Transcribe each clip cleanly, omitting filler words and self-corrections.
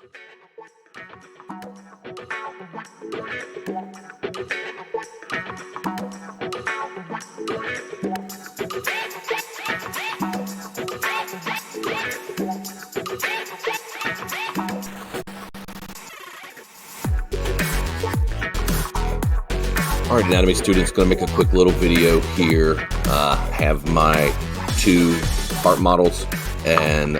All right, anatomy students, going to make a quick little video here. Have my two heart models and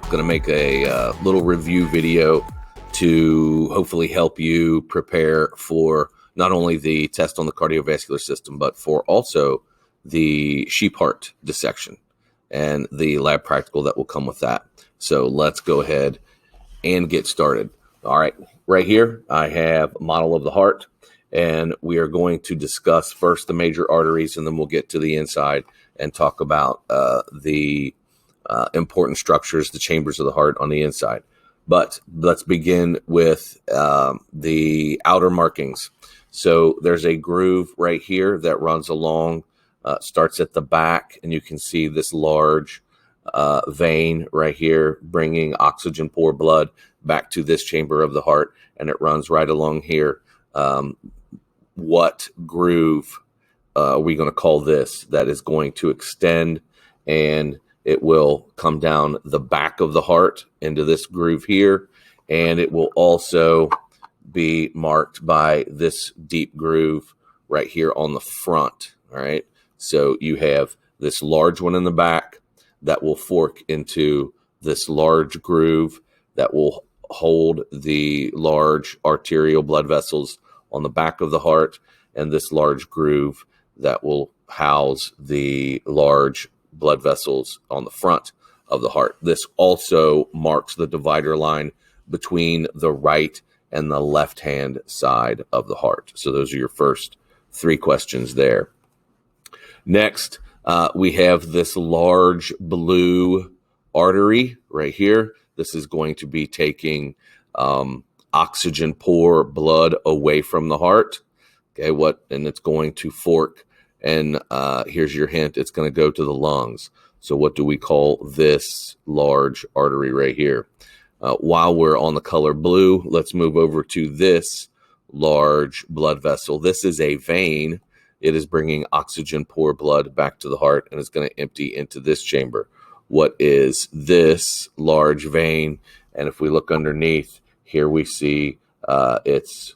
going to make a little review video to hopefully help you prepare for not only the test on the cardiovascular system, but for also the sheep heart dissection and the lab practical that will come with that. So let's go ahead and get started. All right, right here, I have a model of the heart. And we are going to discuss first the major arteries, and then we'll get to the inside and talk about the important structures, the chambers of the heart on the inside. But let's begin with the outer markings. So there's a groove right here that runs along, starts at the back, and you can see this large vein right here bringing oxygen poor blood back to this chamber of the heart, and it runs right along here. What groove are we going to call this? That is going to extend, and it will come down the back of the heart into this groove here, and it will also be marked by this deep groove right here on the front. All right, so you have this large one in the back that will fork into this large groove that will hold the large arterial blood vessels on the back of the heart, and this large groove that will house the large blood vessels on the front of the heart. This also marks the divider line between the right and the left-hand side of the heart. So those are your first three questions there. Next, we have this large blue artery right here. This is going to be taking oxygen poor blood away from the heart. Okay, and it's going to fork, and here's your hint, it's going to go to the lungs. So what do we call this large artery right here? While we're on the color blue, let's move over to this large blood vessel. This is a vein. It is bringing oxygen poor blood back to the heart, and it's going to empty into this chamber. What is this large vein? And if we look underneath, here we see its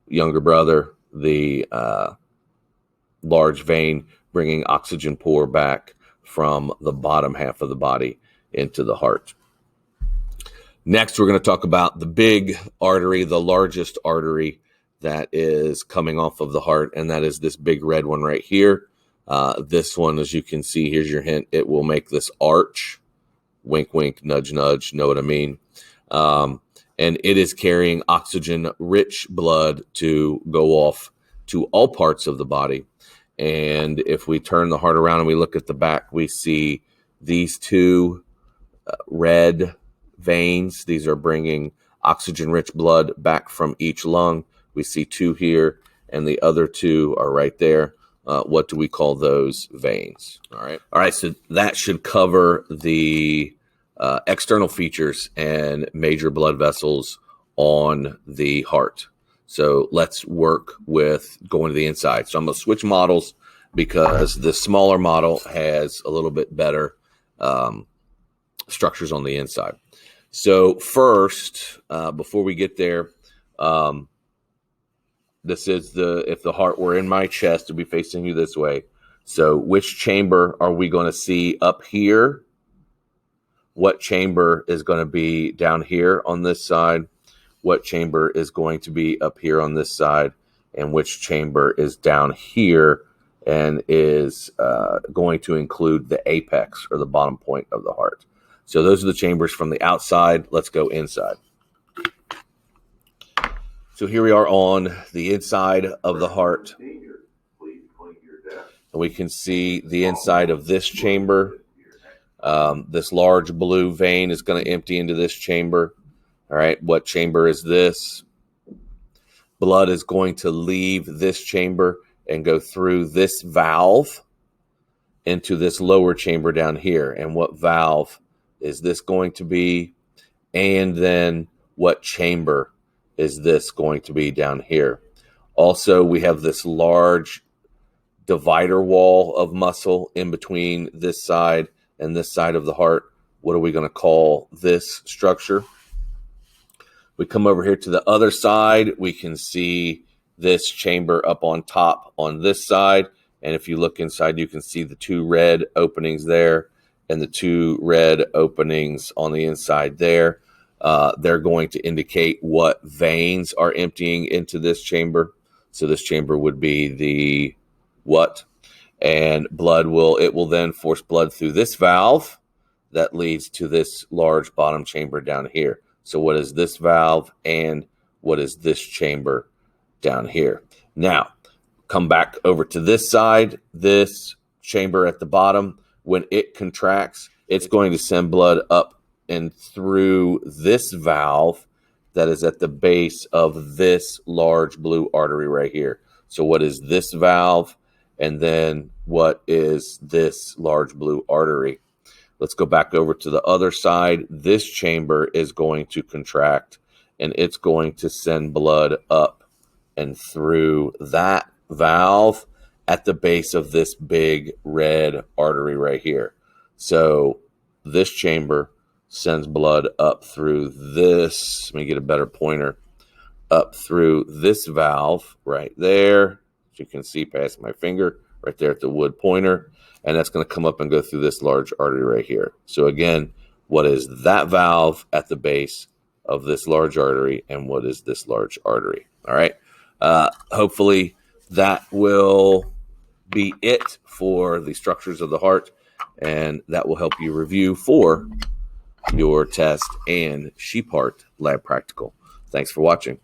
younger brother, the large vein bringing oxygen poor back from the bottom half of the body into the heart. Next, we're going to talk about the big artery, the largest artery that is coming off of the heart, and that is this big red one right here. This one, as you can see, here's your hint, it will make this arch. Wink, wink, nudge, nudge, know what I mean? And it is carrying oxygen-rich blood to go off to all parts of the body. And if we turn the heart around and we look at the back, we see these two red veins. These are bringing oxygen-rich blood back from each lung. We see two here, and the other two are right there. What do we call those veins? All right, so that should cover the external features and major blood vessels on the heart. So let's work with going to the inside. So I'm going to switch models because the smaller model has a little bit better structures on the inside. So first, before we get there, this is if the heart were in my chest, it would be facing you this way. So which chamber are we going to see up here? What chamber is going to be down here on this side? What chamber is going to be up here on this side? And which chamber is down here and is going to include the apex or the bottom point of the heart? So those are the chambers from the outside. Let's go inside. So here we are on the inside of the heart. And we can see the inside of this chamber. This large blue vein is going to empty into this chamber. All right, what chamber is this? Blood is going to leave this chamber and go through this valve into this lower chamber down here. And what valve is this going to be? And then what chamber is this going to be down here. Also, we have this large divider wall of muscle in between this side and this side of the heart. What are we going to call this structure? We come over here to the other side. We can see this chamber up on top on this side. And if you look inside, you can see the two red openings there and the two red openings on the inside there. They're going to indicate what veins are emptying into this chamber. So this chamber would be the what? And it will then force blood through this valve that leads to this large bottom chamber down here. So what is this valve and what is this chamber down here? Now, come back over to this side. This chamber at the bottom, when it contracts, it's going to send blood up and through this valve that is at the base of this large blue artery right here. So what is this valve? And then what is this large blue artery? Let's go back over to the other side. This chamber is going to contract, and it's going to send blood up and through that valve at the base of this big red artery right here. So this chamber sends blood up through this. Let me get a better pointer. Up through this valve right there. As you can see past my finger right there at the wood pointer. And that's going to come up and go through this large artery right here. So again, what is that valve at the base of this large artery, and what is this large artery? All right. Hopefully that will be it for the structures of the heart, and that will help you review for your test and sheep heart lab practical. Thanks for watching.